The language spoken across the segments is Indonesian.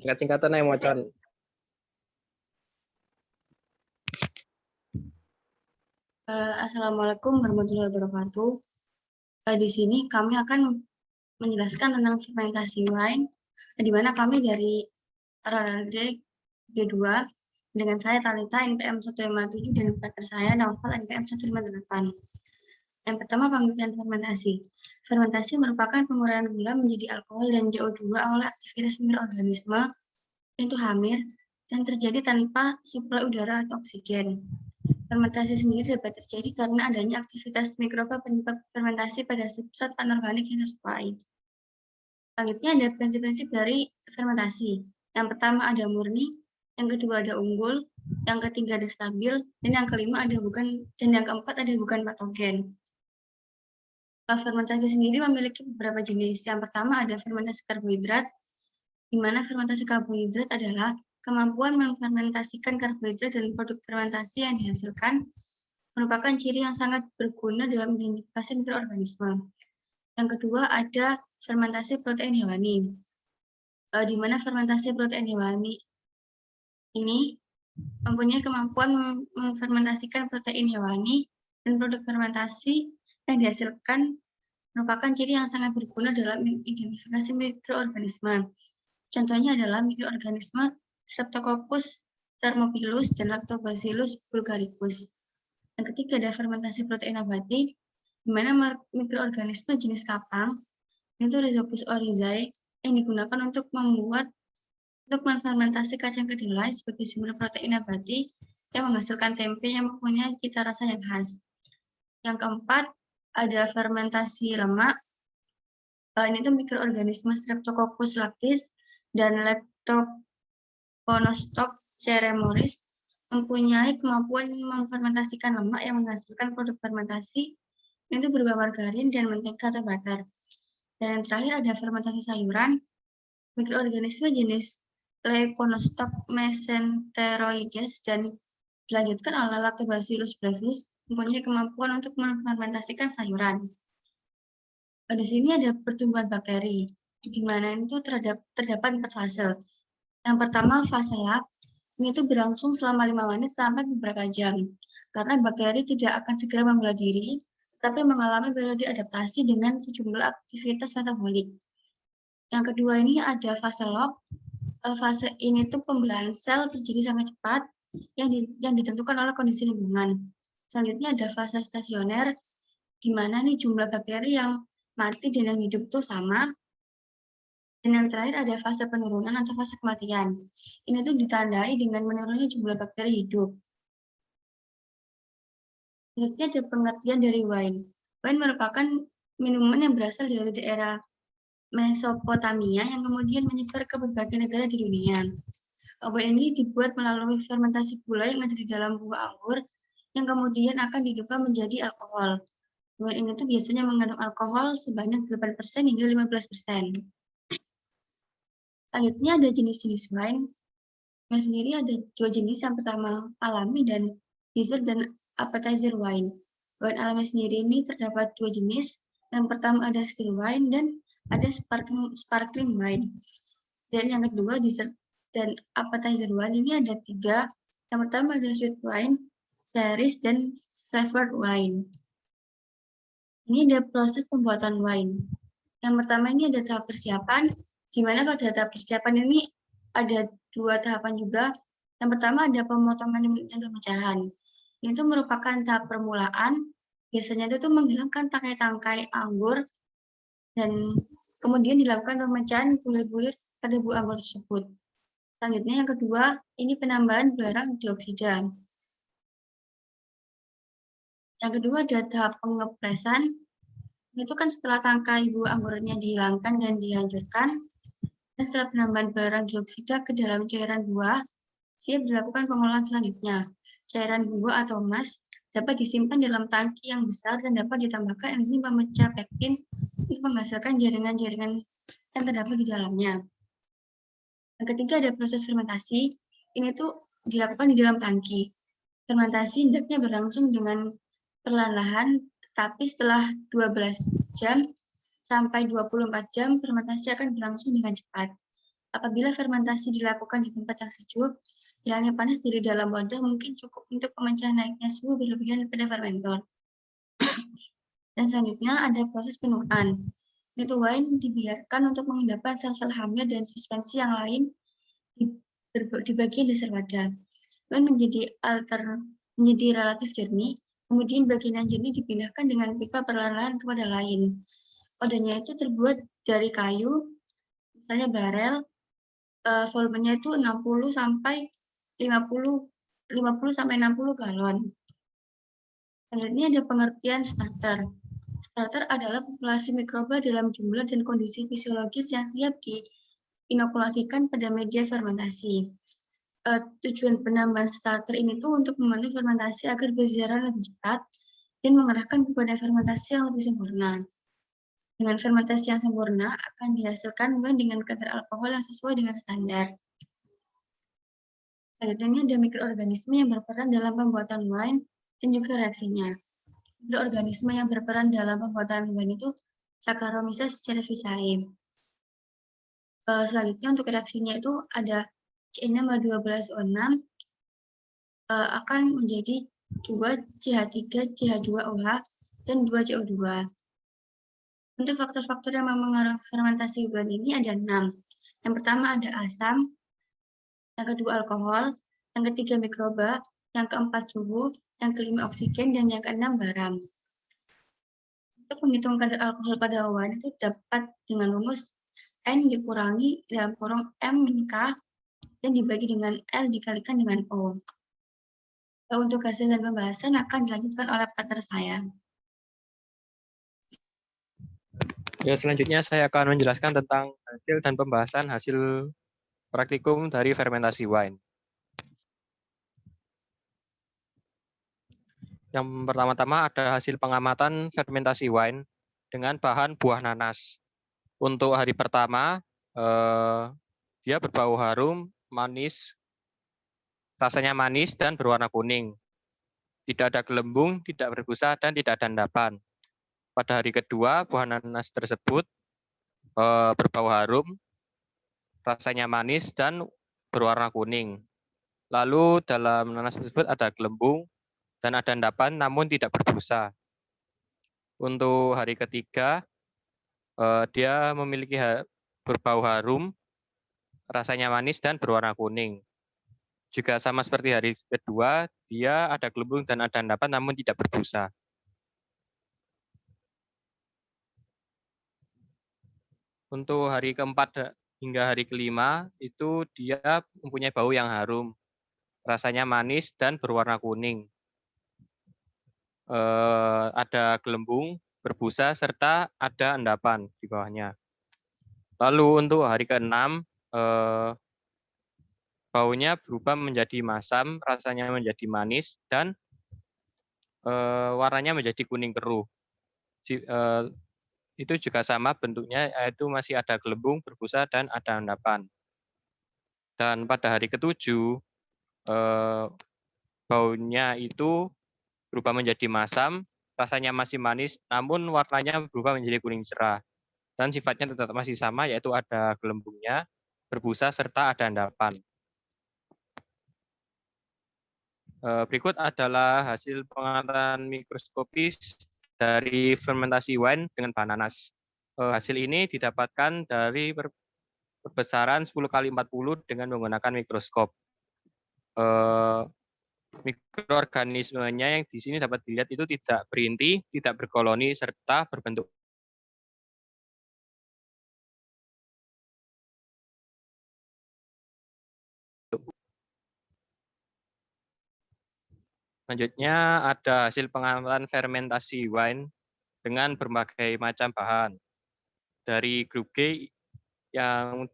Singkat-singkatan aja Mocon. Assalamualaikum warahmatullahi wabarakatuh. Di sini kami akan menjelaskan tentang fermentasi wine, di mana kami dari RRD B2 dengan saya Talita NPM 157 dan partner saya Naufal NPM 158. Yang pertama, pengertian fermentasi. Fermentasi merupakan penguraian gula menjadi alkohol dan CO2 oleh aktivitas mikroorganisme, itu hamir, dan terjadi tanpa suplai udara atau oksigen. Fermentasi sendiri dapat terjadi karena adanya aktivitas mikroba penyebab fermentasi pada substrat anorganik yang sesuai. Selanjutnya ada prinsip-prinsip dari fermentasi. Yang pertama ada murni, yang kedua ada unggul, yang ketiga ada stabil, dan yang kelima ada bukan, dan yang keempat ada bukan patogen. Fermentasi sendiri memiliki beberapa jenis. Yang pertama ada fermentasi karbohidrat, di mana fermentasi karbohidrat adalah kemampuan memfermentasikan karbohidrat dan produk fermentasi yang dihasilkan merupakan ciri yang sangat berguna dalam identifikasi mikroorganisme. Yang kedua ada fermentasi protein hewani, di mana fermentasi protein hewani ini mempunyai kemampuan memfermentasikan protein hewani dan produk fermentasi yang dihasilkan merupakan ciri yang sangat berguna dalam identifikasi mikroorganisme. Contohnya adalah mikroorganisme Streptococcus thermophilus dan Lactobacillus bulgaricus. Yang ketiga ada fermentasi protein nabati, di mana mikroorganisme jenis kapang, itu Rhizopus oryzae, yang digunakan untuk menfermentasi kacang kedelai sebagai sumber protein nabati yang menghasilkan tempe yang mempunyai cita rasa yang khas. Yang keempat, ada fermentasi lemak. Ini tuh mikroorganisme Streptococcus lactis dan Leptoconostoc ceremoris mempunyai kemampuan memfermentasikan lemak yang menghasilkan produk fermentasi itu berupa margarin dan mentega atau butter. Dan yang terakhir ada fermentasi sayuran. Mikroorganisme jenis Leuconostoc mesenteroides dan dilanjutkan oleh Lactobacillus brevis mempunyai kemampuan untuk memfermentasikan sayuran. Di sini ada pertumbuhan bakteri, di mana itu terdapat 4 fase. Yang pertama, fase lab, ini itu berlangsung selama 5 menit sampai beberapa jam, karena bakteri tidak akan segera membelah diri, tapi mengalami periode adaptasi dengan sejumlah aktivitas metabolik. Yang kedua ini ada fase log. Fase ini tuh pembelahan sel terjadi sangat cepat, yang ditentukan oleh kondisi lingkungan. Selanjutnya ada fase stasioner, di mana nih jumlah bakteri yang mati dan yang hidup itu sama. Dan yang terakhir ada fase penurunan atau fase kematian. Ini tuh ditandai dengan menurunnya jumlah bakteri hidup. Selanjutnya ada pengertian dari wine. Wine merupakan minuman yang berasal dari daerah Mesopotamia yang kemudian menyebar ke berbagai negara di dunia. Wine ini dibuat melalui fermentasi gula yang ada di dalam buah anggur yang kemudian akan diubah menjadi alkohol. Wine ini tuh biasanya mengandung alkohol sebanyak 8% hingga 15%. Selanjutnya ada jenis-jenis wine. Yang sendiri ada 2 jenis, yang pertama alami dan dessert dan appetizer wine. Wine alami sendiri ini terdapat 2 jenis. Yang pertama ada still wine dan ada sparkling wine. Dan yang kedua dessert dan appetizer wine ini ada 3. Yang pertama ada sweet wine, cerise, dan flavored wine. Ini ada proses pembuatan wine. Yang pertama ini ada tahap persiapan, di mana pada tahap persiapan ini ada 2 tahapan juga. Yang pertama ada pemotongan dan pemecahan. Ini tuh merupakan tahap permulaan. Biasanya itu menghilangkan tangkai-tangkai anggur dan kemudian dilakukan pemecahan bulir-bulir pada buah anggur tersebut. Selanjutnya yang kedua, ini penambahan belerang dioksida. Yang kedua ada tahap pengepresan. Itu kan setelah tangkai buah anggurnya dihilangkan dan dihancurkan, dan setelah penambahan belerang dioksida ke dalam cairan buah, siap dilakukan pengolahan selanjutnya. Cairan buah atau emas dapat disimpan dalam tangki yang besar dan dapat ditambahkan enzim pemecah pektin untuk menghasilkan jaringan-jaringan yang terdapat di dalamnya. Yang ketiga ada proses fermentasi. Ini tuh dilakukan di dalam tangki. Fermentasi hendaknya berlangsung dengan perlahan-lahan, tapi setelah 12 jam sampai 24 jam, fermentasi akan berlangsung dengan cepat. Apabila fermentasi dilakukan di tempat yang sejuk, hilangnya panas dari dalam wadah mungkin cukup untuk memecah naiknya suhu berlebihan pada fermentor. Dan selanjutnya ada proses penuaan. Yaitu wine dibiarkan untuk mengendapkan sel-sel hamil dan suspensi yang lain di bagian dasar wadah. Wine menjadi relatif jernih, kemudian bagian yang jernih dipindahkan dengan pipa perlahan-lahan ke wadah lain. Wadahnya itu terbuat dari kayu, misalnya barel, volumenya itu 60 sampai 50 sampai 60 galon. Selanjutnya ada pengertian starter. Starter adalah populasi mikroba dalam jumlah dan kondisi fisiologis yang siap diinokulasikan pada media fermentasi. Tujuan penambahan starter ini tuh untuk membantu fermentasi agar berjalan lebih cepat dan mengerahkan kepada fermentasi yang lebih sempurna. Dengan fermentasi yang sempurna akan dihasilkan wine dengan kadar alkohol yang sesuai dengan standar. Selanjutnya ada mikroorganisme yang berperan dalam pembuatan wine dan juga reaksinya. Mikroorganisme yang berperan dalam pembuatan wine itu Saccharomyces cerevisiae. Selanjutnya untuk reaksinya itu ada C6H12O6 akan menjadi 2CH3CH2OH dan 2CO2. Untuk faktor-faktor yang mempengaruhi fermentasi wine ini ada 6. Yang pertama ada asam, yang kedua alkohol, yang ketiga mikroba, yang keempat suhu, yang kelima oksigen, dan yang keenam garam. Untuk menghitung kadar alkohol pada wine itu dapat dengan rumus N dikurangi dalam kurung M min K dan dibagi dengan L dikalikan dengan O. Untuk hasil dan pembahasan akan dilanjutkan oleh partner saya. Ya, selanjutnya saya akan menjelaskan tentang hasil dan pembahasan hasil praktikum dari fermentasi wine. Yang pertama-tama ada hasil pengamatan fermentasi wine dengan bahan buah nanas. Untuk hari pertama, dia berbau harum, manis, rasanya manis dan berwarna kuning. Tidak ada gelembung, tidak berbusa, dan tidak ada endapan. Pada hari kedua, buah nanas tersebut berbau harum, rasanya manis, dan berwarna kuning. Lalu dalam nanas tersebut ada gelembung dan ada endapan namun tidak berbusa. Untuk hari ketiga, dia memiliki berbau harum, rasanya manis, dan berwarna kuning. Juga sama seperti hari kedua, dia ada gelembung dan ada endapan namun tidak berbusa. Untuk hari keempat hingga hari kelima, itu dia mempunyai bau yang harum, rasanya manis dan berwarna kuning. Ada gelembung, berbusa, serta ada endapan di bawahnya. Lalu untuk hari keenam, baunya berubah menjadi masam, rasanya menjadi manis, dan warnanya menjadi kuning keruh. Itu juga sama bentuknya, yaitu masih ada gelembung, berbusa, dan ada endapan. Dan pada hari ketujuh, baunya itu berubah menjadi masam, rasanya masih manis, namun warnanya berubah menjadi kuning cerah. Dan sifatnya tetap masih sama, yaitu ada gelembungnya, berbusa, serta ada endapan. Berikut adalah hasil pengamatan mikroskopis dari fermentasi wine dengan bahan nanas. Hasil ini didapatkan dari perbesaran 10 kali 40 dengan menggunakan mikroskop. Mikroorganismenya yang di sini dapat dilihat itu tidak berinti, tidak berkoloni, serta berbentuk. Selanjutnya ada hasil pengamatan fermentasi wine dengan berbagai macam bahan. Dari grup G yang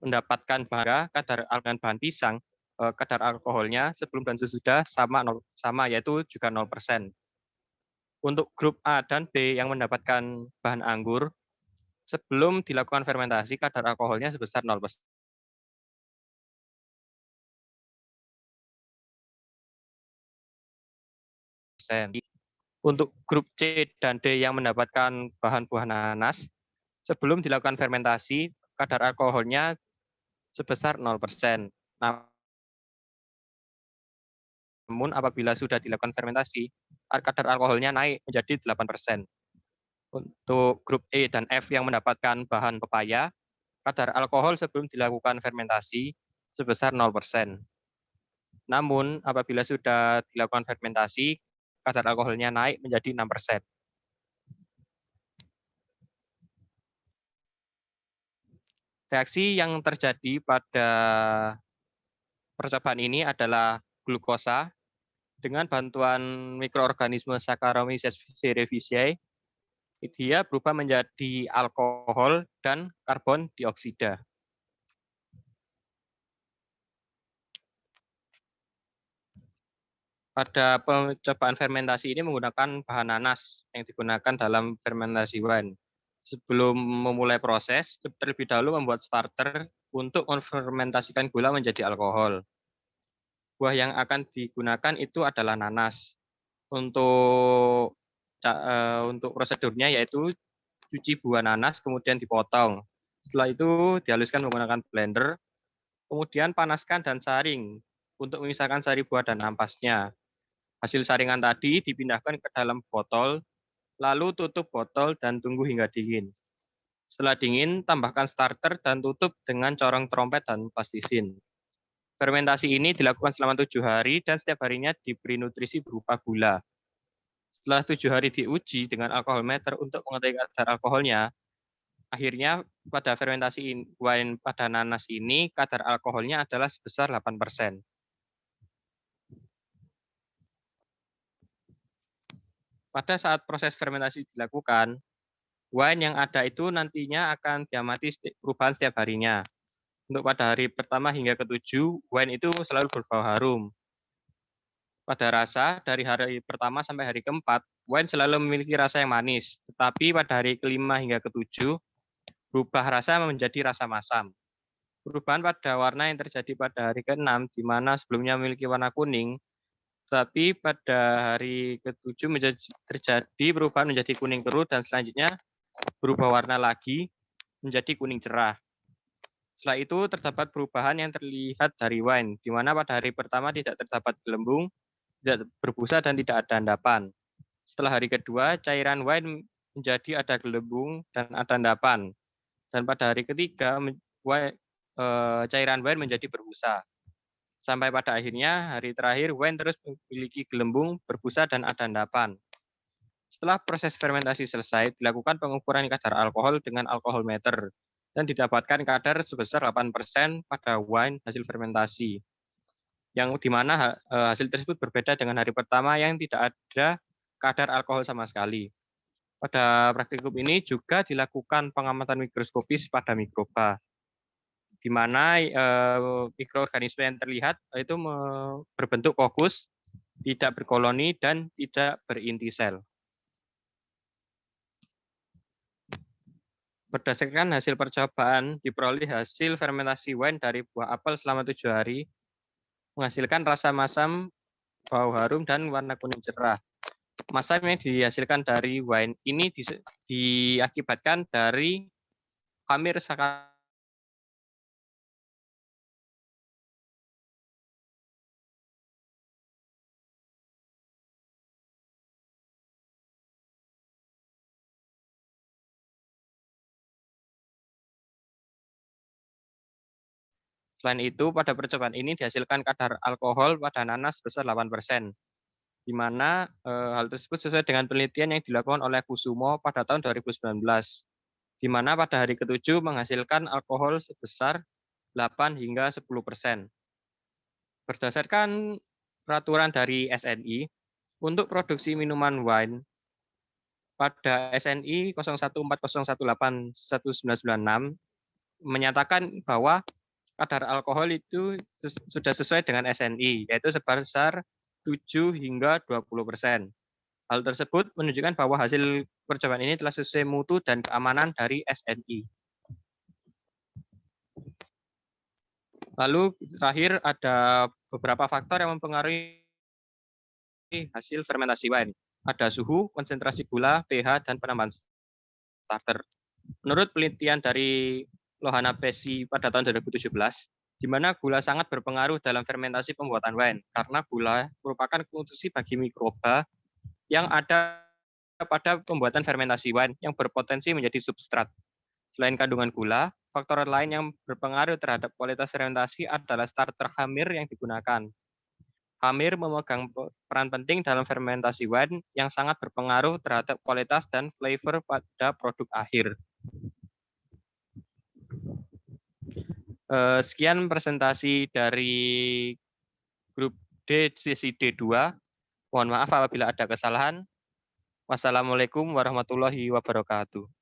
mendapatkan kadar bahan pisang, kadar alkoholnya sebelum dan sesudah sama yaitu juga 0%. Untuk grup A dan B yang mendapatkan bahan anggur, sebelum dilakukan fermentasi kadar alkoholnya sebesar 0%. Untuk grup C dan D yang mendapatkan bahan buah nanas, sebelum dilakukan fermentasi, kadar alkoholnya sebesar 0%. Namun apabila sudah dilakukan fermentasi, kadar alkoholnya naik menjadi 8%. Untuk grup E dan F yang mendapatkan bahan pepaya, kadar alkohol sebelum dilakukan fermentasi sebesar 0%. Namun apabila sudah dilakukan fermentasi, kadar alkoholnya naik menjadi 6%. Reaksi yang terjadi pada percobaan ini adalah glukosa dengan bantuan mikroorganisme Saccharomyces cerevisiae, dia berubah menjadi alkohol dan karbon dioksida. Pada percobaan fermentasi ini menggunakan bahan nanas yang digunakan dalam fermentasi wine. Sebelum memulai proses, terlebih dahulu membuat starter untuk memfermentasikan gula menjadi alkohol. Buah yang akan digunakan itu adalah nanas. Untuk prosedurnya yaitu cuci buah nanas, kemudian dipotong. Setelah itu dihaluskan menggunakan blender, kemudian panaskan dan saring untuk memisahkan sari buah dan ampasnya. Hasil saringan tadi dipindahkan ke dalam botol, lalu tutup botol dan tunggu hingga dingin. Setelah dingin, tambahkan starter dan tutup dengan corong trompet dan plastisin. Fermentasi ini dilakukan selama 7 hari dan setiap harinya diberi nutrisi berupa gula. Setelah 7 hari diuji dengan alkohol meter untuk mengetahui kadar alkoholnya, akhirnya pada fermentasi wine pada nanas ini kadar alkoholnya adalah sebesar 8%. Pada saat proses fermentasi dilakukan, wine yang ada itu nantinya akan diamati perubahan setiap harinya. Untuk pada hari pertama hingga ke-7, wine itu selalu berbau harum. Pada rasa, dari hari pertama sampai hari keempat, wine selalu memiliki rasa yang manis. Tetapi pada hari kelima hingga ke-7, berubah rasa menjadi rasa masam. Perubahan pada warna yang terjadi pada hari ke-6, di mana sebelumnya memiliki warna kuning, tapi pada hari ke-7 terjadi perubahan menjadi kuning kerut dan selanjutnya berubah warna lagi menjadi kuning cerah. Setelah itu terdapat perubahan yang terlihat dari wine, di mana pada hari pertama tidak terdapat gelembung, tidak berbusa dan tidak ada endapan. Setelah hari kedua, cairan wine menjadi ada gelembung dan ada endapan. Dan pada hari ketiga, cairan wine menjadi berbusa. Sampai pada akhirnya, hari terakhir, wine terus memiliki gelembung, berbusa, dan ada endapan. Setelah proses fermentasi selesai, dilakukan pengukuran kadar alkohol dengan alkohol meter, dan didapatkan kadar sebesar 8% pada wine hasil fermentasi. Yang dimana hasil tersebut berbeda dengan hari pertama yang tidak ada kadar alkohol sama sekali. Pada praktikum ini juga dilakukan pengamatan mikroskopis pada mikroba, di mana mikroorganisme yang terlihat itu berbentuk kokus, tidak berkoloni, dan tidak berinti sel. Berdasarkan hasil percobaan, diperoleh hasil fermentasi wine dari buah apel selama 7 hari, menghasilkan rasa masam, bau harum, dan warna kuning cerah. Masam yang dihasilkan dari wine ini diakibatkan dari khamir Saccharomyces. Selain itu, pada percobaan ini dihasilkan kadar alkohol pada nanas sebesar 8%, di mana hal tersebut sesuai dengan penelitian yang dilakukan oleh Kusumo pada tahun 2019, di mana pada hari ke-7 menghasilkan alkohol sebesar 8 hingga 10%. Berdasarkan peraturan dari SNI, untuk produksi minuman wine pada SNI 0140181996 menyatakan bahwa kadar alkohol itu sudah sesuai dengan SNI, yaitu sebesar 7 hingga 20%. Hal tersebut menunjukkan bahwa hasil percobaan ini telah sesuai mutu dan keamanan dari SNI. Lalu terakhir ada beberapa faktor yang mempengaruhi hasil fermentasi wine. Ada suhu, konsentrasi gula, pH, dan penambahan starter. Menurut penelitian dari Lohana Pesci pada tahun 2017, di mana gula sangat berpengaruh dalam fermentasi pembuatan wine, karena gula merupakan konsumsi bagi mikroba yang ada pada pembuatan fermentasi wine yang berpotensi menjadi substrat. Selain kandungan gula, faktor lain yang berpengaruh terhadap kualitas fermentasi adalah starter hamir yang digunakan. Hamir memegang peran penting dalam fermentasi wine yang sangat berpengaruh terhadap kualitas dan flavor pada produk akhir. Sekian presentasi dari grup D sesi D2. Mohon maaf apabila ada kesalahan. Wassalamualaikum warahmatullahi wabarakatuh.